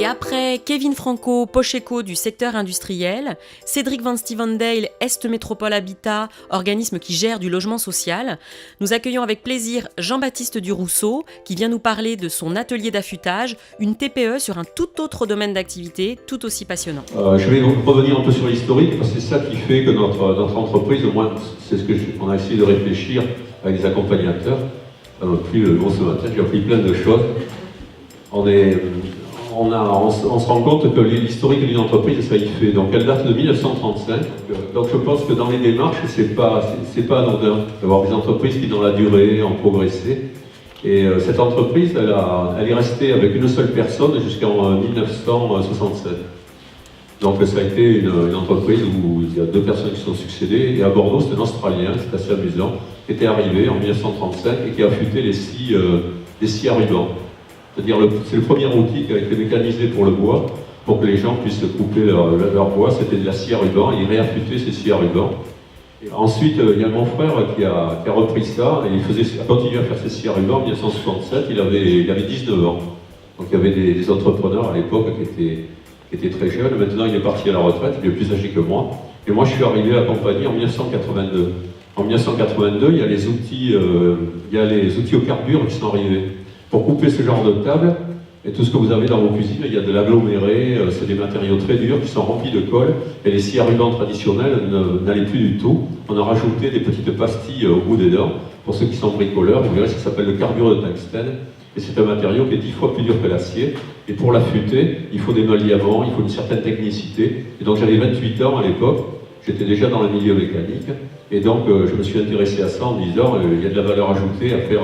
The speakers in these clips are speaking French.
après Kevin Franco, Pocheco du secteur industriel, Cédric Van Stevendale, Est Métropole Habitat, organisme qui gère du logement social, nous accueillons avec plaisir Jean-Baptiste Durousseau qui vient nous parler de son atelier d'affûtage, une TPE sur un tout autre domaine d'activité, tout aussi passionnant. Je vais donc revenir un peu sur l'historique parce que c'est ça qui fait que notre entreprise, au moins c'est ce qu'on a essayé de réfléchir avec des accompagnateurs. On a pris le mot ce matin, j'ai appris plein de choses. On se rend compte que l'historique d'une entreprise, ça y fait. Donc elle date de 1935. Donc je pense que dans les démarches, c'est pas anodin d'avoir des entreprises qui dans la durée ont progressé. Et cette entreprise, elle est restée avec une seule personne jusqu'en 1967. Donc ça a été une entreprise où il y a deux personnes qui se sont succédées. Et à Bordeaux, c'est un Australien, c'est assez amusant, qui était arrivé en 1935 et qui a affûté les scies à ruban. C'est-à-dire c'est le premier outil qui a été mécanisé pour le bois, pour que les gens puissent couper leur bois. C'était de la scie à ruban, et il réaffûtait ces scies à ruban. Et ensuite, il y a mon frère qui a repris ça, et il a continué à faire ses scies à ruban en 1967, il avait 19 ans. Donc il y avait des entrepreneurs à l'époque qui étaient très jeunes. Maintenant, il est parti à la retraite, il est plus âgé que moi. Et moi, je suis arrivé à la compagnie en 1982. En 1982, il y a les outils au carbure qui sont arrivés. Pour couper ce genre de table, et tout ce que vous avez dans vos cuisines, il y a de l'aggloméré, c'est des matériaux très durs qui sont remplis de colle, et les scies à ruban traditionnelles n'allaient plus du tout. On a rajouté des petites pastilles au bout des dents. Pour ceux qui sont bricoleurs, vous verrez, ça s'appelle le carbure de tungstène, et c'est un matériau qui est 10 fois plus dur que l'acier. Et pour l'affûter, il faut des malliaments, il faut une certaine technicité. Et donc j'avais 28 ans à l'époque, j'étais déjà dans le milieu mécanique, et donc je me suis intéressé à ça en me disant, il y a de la valeur ajoutée à faire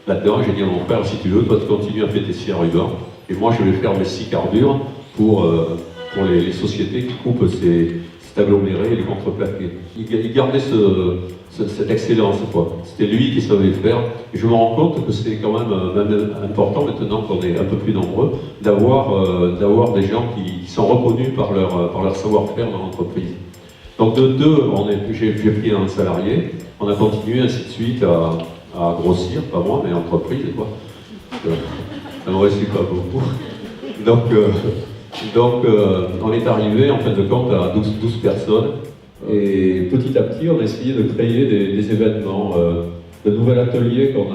là-dedans. J'ai dit à mon frère, si tu veux, toi tu continues à faire tes scies à ruban, et moi je vais faire mes scies carbure pour les sociétés qui coupent cet aggloméré et les contreplaqués. Il gardait cette excellence, quoi. C'était lui qui savait faire, et je me rends compte que c'est quand même important, maintenant qu'on est un peu plus nombreux, d'avoir des gens qui sont reconnus par leur savoir-faire dans l'entreprise. Donc de deux, j'ai pris un salarié, on a continué ainsi de suite à grossir, pas moi, mais l'entreprise, quoi. Ça ne me réussit pas beaucoup. Donc on est arrivé, en fin de compte, à 12 personnes. Et petit à petit, on a essayé de créer des événements. Le nouvel atelier qu'on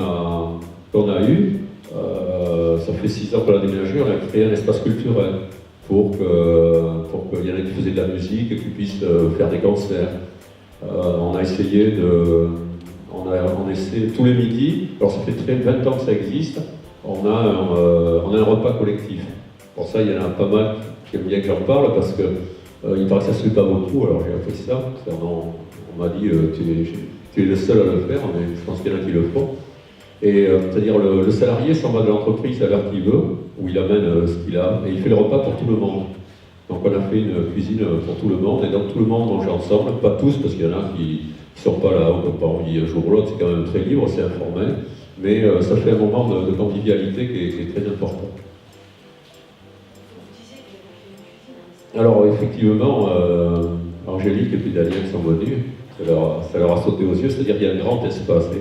a eu, ça fait 6 ans qu'on l'a déménagé, on a créé un espace culturel pour qu'il y en ait qui faisaient de la musique et qui puissent faire des concerts. On a essayé on essaie tous les midis, alors ça fait 20 ans que ça existe, on a un repas collectif. Pour ça, il y en a pas mal qui aiment bien que j'en parle parce que il paraît que ça se fait pas beaucoup, alors j'ai appris ça. On m'a dit tu es le seul à le faire, mais je pense qu'il y en a qui le font. Et c'est-à-dire le salarié s'en va de l'entreprise à l'heure qu'il veut, où il amène ce qu'il a, et il fait le repas pour tout le monde. Donc on a fait une cuisine pour tout le monde, et donc tout le monde mange ensemble, pas tous, parce qu'il y en a qui ne sont pas là, on n'a pas envie un jour ou l'autre, c'est quand même très libre, c'est informel, mais ça fait un moment de convivialité qui est très important. Alors effectivement, Angélique et puis Daniel sont venus, ça leur a sauté aux yeux, c'est-à-dire qu'il y a un grand espace,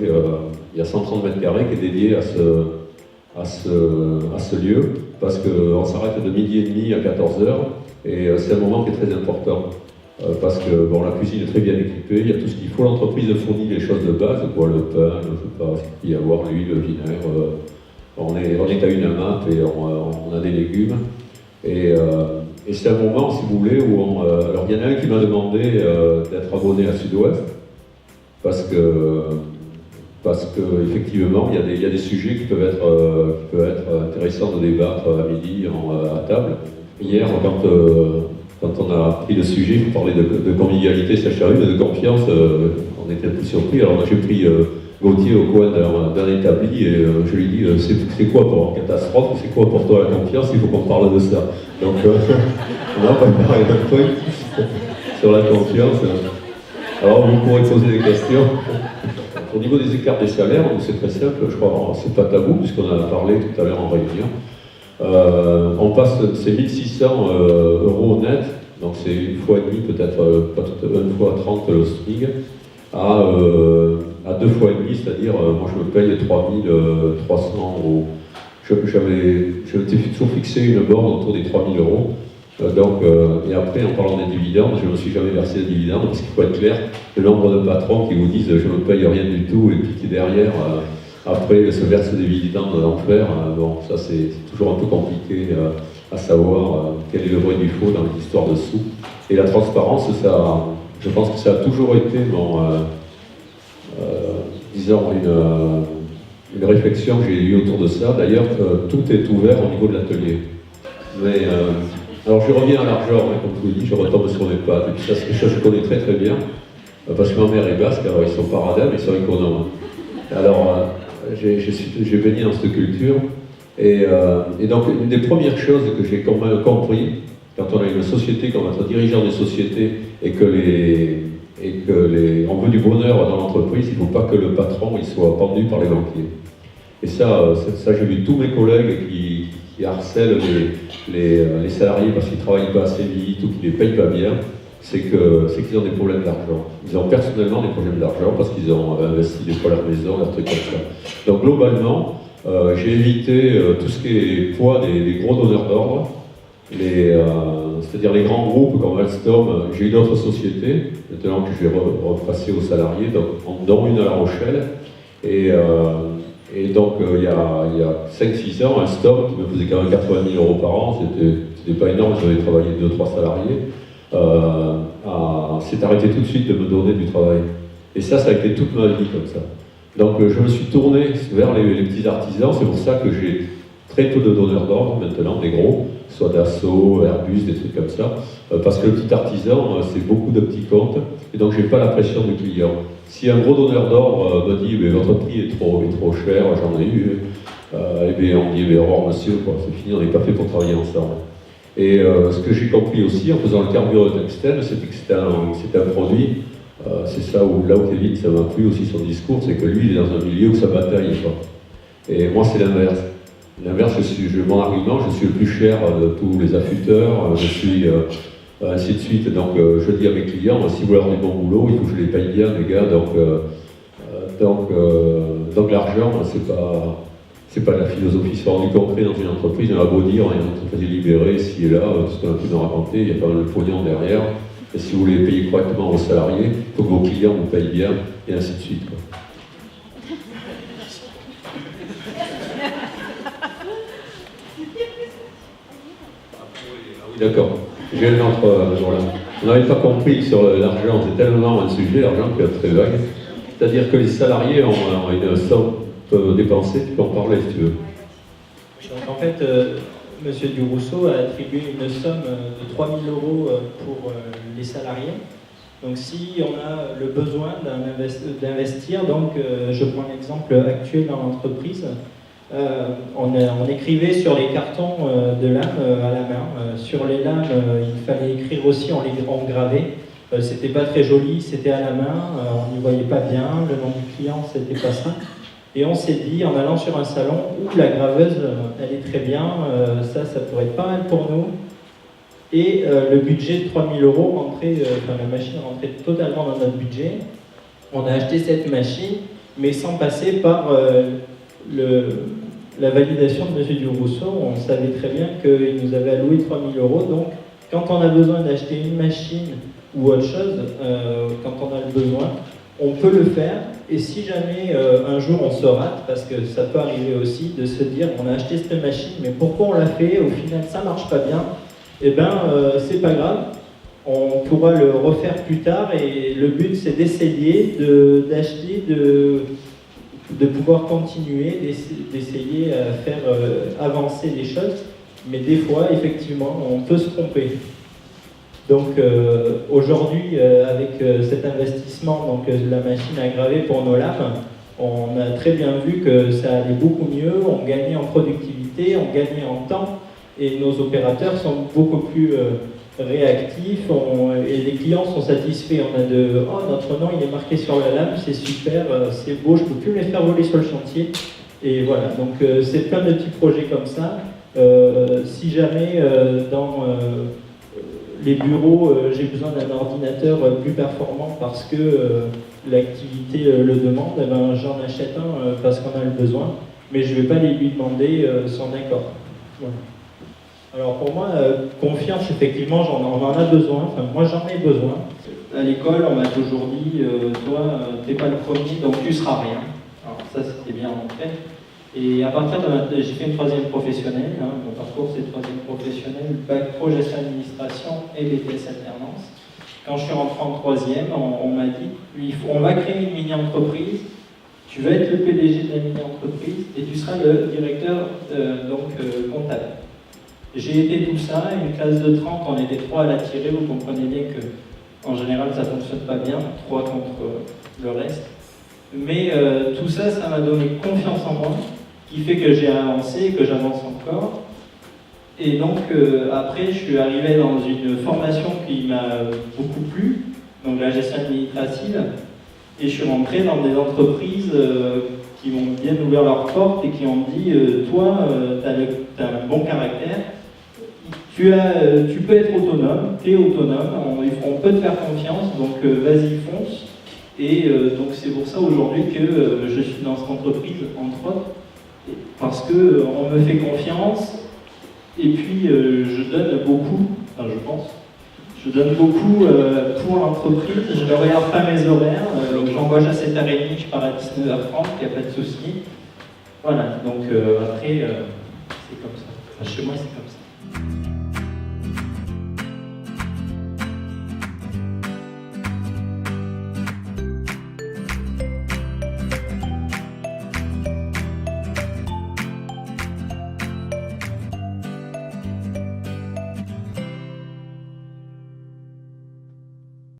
il y a 130 mètres carrés qui est dédié à ce lieu, parce qu'on s'arrête de midi et demi à 14h, et c'est un moment qui est très important. Parce que la cuisine est très bien équipée, il y a tout ce qu'il faut, l'entreprise fournit les choses de base, quoi, le pain, je ne sais pas, ce qu'il y a à voir, l'huile, le vinaigre, on est à une amate et on a des légumes. Et c'est un moment, si vous voulez, où alors il y en a un qui m'a demandé d'être abonné à Sud-Ouest, parce que effectivement, il y a des sujets qui peuvent être intéressants de débattre à midi à table. Hier, quand on a pris le sujet, il faut parler de convivialité, ça charrue, mais de confiance, on était un peu surpris. Alors moi j'ai pris Gauthier au coin d'un établi et je lui ai dit c'est quoi pour une catastrophe, c'est quoi pour toi la confiance, il faut qu'on parle de ça. Donc on a préparé un truc sur la confiance. Alors vous pourrez poser des questions. Au niveau des écarts des salaires, c'est très simple, je crois, c'est pas tabou puisqu'on en a parlé tout à l'heure en réunion. On passe, c'est 1600 € net, donc c'est une fois et demi, peut-être pas une fois 30 le SMIC, à deux fois et demi, c'est-à-dire moi je me paye 3300 €. je m'étais toujours fixé une borne autour des 3 000 euros. Et après, en parlant des dividendes, je ne me suis jamais versé de dividendes parce qu'il faut être clair, le nombre de patrons qui vous disent je ne paye rien du tout et puis qui derrière, après, se versent des dividendes de l'enfer. Bon, ça c'est toujours un peu compliqué à savoir quel est le vrai du faux dans les histoires de sous. Et la transparence, ça, je pense que ça a toujours été disons, une réflexion que j'ai eue autour de ça. D'ailleurs, tout est ouvert au niveau de l'atelier. Mais alors je reviens à l'argent, hein, comme je vous dis, je retombe sur mes pattes. Et puis ça, c'est quelque chose que je connais très très bien, parce que ma mère est basque, alors ils sont pas radins, mais ils sont économes. Alors j'ai baigné dans cette culture, et donc une des premières choses que j'ai quand même compris, quand on a une société, quand on va être dirigeant des sociétés, et que on veut du bonheur dans l'entreprise, il ne faut pas que le patron il soit pendu par les banquiers. Et ça j'ai vu tous mes collègues qui harcèlent les salariés parce qu'ils ne travaillent pas assez vite ou qu'ils ne les payent pas bien, c'est qu'ils ont des problèmes d'argent. Ils ont personnellement des problèmes d'argent parce qu'ils ont investi des fois leur maison, leur truc comme ça. Donc globalement, j'ai évité tout ce qui est poids des gros donneurs d'ordre, c'est-à-dire les grands groupes comme Alstom. J'ai eu d'autres sociétés, maintenant que je vais repasser aux salariés, dont une à La Rochelle. Et donc, il y a 5-6 ans, Alstom, qui me faisait quand même 80 000 euros par an, c'était pas énorme, j'avais travaillé 2-3 salariés, s'est arrêté tout de suite de me donner du travail. Et ça a été toute ma vie comme ça. Donc, je me suis tourné vers les petits artisans, c'est pour ça que j'ai très peu de donneurs d'ordre maintenant, des gros, soit Dassault, Airbus, des trucs comme ça, parce que le petit artisan, c'est beaucoup de petits comptes, et donc j'ai pas la pression du client. Si un gros donneur d'ordre me dit mais votre prix est trop cher, j'en ai eu, et bien on dit mais au revoir monsieur, c'est fini, on n'est pas fait pour travailler ensemble. Et ce que j'ai compris aussi en faisant le carburant externe, c'était que c'était un produit, c'est ça là où Kevin ça m'a plu aussi son discours, c'est que lui il est dans un milieu où ça bataille pas. Et moi c'est l'inverse. L'inverse, mon argument, je suis le plus cher de tous les affûteurs, je suis ainsi de suite. Donc je dis à mes clients, si vous voulez avoir du bon boulot, il faut que je les paye bien, les gars. Donc l'argent, c'est pas de la philosophie, c'est du concret dans une entreprise. On a beau dire, on est une entreprise libérée, ici et là, tout ce qu'on a pu nous raconter, il y a quand même le pognon derrière. Et si vous voulez payer correctement aux salariés, il faut que vos clients vous payent bien, et ainsi de suite, quoi. D'accord. J'ai un autre. Voilà. On n'avait pas compris sur l'argent, c'est tellement un sujet, l'argent qui est très vague. C'est-à-dire que les salariés ont une somme dépensée, tu peux en parler si tu veux. Donc en fait, M. Durousseau a attribué une somme de 3 000 euros pour les salariés. Donc si on a le besoin d'investir, donc je prends l'exemple actuel dans l'entreprise. On écrivait sur les cartons de lames à la main. Sur les lames, il fallait écrire aussi en gravait. C'était pas très joli, c'était à la main, on n'y voyait pas bien, le nom du client, c'était pas ça. Et on s'est dit, en allant sur un salon où la graveuse, elle est très bien, ça pourrait être pas mal pour nous. Et le budget de 3 000 euros la machine rentrait totalement dans notre budget. On a acheté cette machine, mais sans passer par la validation de M. Durousseau. On savait très bien qu'il nous avait alloué 3 000 euros. Donc, quand on a besoin d'acheter une machine ou autre chose, quand on a le besoin, on peut le faire. Et si jamais un jour on se rate, parce que ça peut arriver aussi, de se dire on a acheté cette machine, mais pourquoi on l'a fait, au final ça marche pas bien, eh ben c'est pas grave. On pourra le refaire plus tard, et le but c'est d'essayer d'acheter, de pouvoir continuer, d'essayer à faire avancer les choses, mais des fois, effectivement, on peut se tromper. Donc aujourd'hui, avec cet investissement, donc la machine à graver pour nos lames, on a très bien vu que ça allait beaucoup mieux, on gagnait en productivité, on gagnait en temps, et nos opérateurs sont beaucoup plus réactifs, et les clients sont satisfaits. On a notre nom il est marqué sur la lame, c'est super, c'est beau, je ne peux plus me les faire voler sur le chantier. Et voilà, donc c'est plein de petits projets comme ça. Si jamais dans les bureaux, j'ai besoin d'un ordinateur plus performant parce que l'activité le demande, eh ben, j'en achète un parce qu'on a le besoin. mais je ne vais pas lui demander son accord. Voilà. Alors pour moi, confiance, effectivement, on en a besoin, enfin moi j'en ai besoin. À l'école, on m'a toujours dit, toi, t'es pas le premier, donc tu seras rien. Alors ça, c'était bien rentré. Et à partir de j'ai fait une troisième professionnelle, mon parcours c'est troisième professionnelle, bac pro gestion administration et BTS alternance. Quand je suis rentré en troisième, on m'a dit, on va créer une mini-entreprise, tu vas être le PDG de la mini-entreprise et tu seras le directeur comptable. J'ai été tout ça, une classe de 30, on était 3 à la tirer, vous comprenez bien que en général ça ne fonctionne pas bien, 3 contre le reste. Mais tout ça, ça m'a donné confiance en moi, qui fait que j'ai avancé, que j'avance encore. Et donc après, je suis arrivé dans une formation qui m'a beaucoup plu, donc la gestion administrative, et je suis rentré dans des entreprises qui m'ont bien ouvert leurs portes et qui ont dit toi, tu as un bon caractère, tu peux être autonome, tu es autonome, on peut te faire confiance, donc vas-y, fonce. Et donc c'est pour ça aujourd'hui que je suis dans cette entreprise, entre autres, parce qu'on me fait confiance, et puis je donne beaucoup, enfin je pense, je donne beaucoup pour l'entreprise, je ne regarde pas mes horaires, donc j'embauche à 7h30, je pars à 19h30, il n'y a pas de souci. Voilà, donc après, c'est comme ça. Enfin, chez moi, c'est comme ça.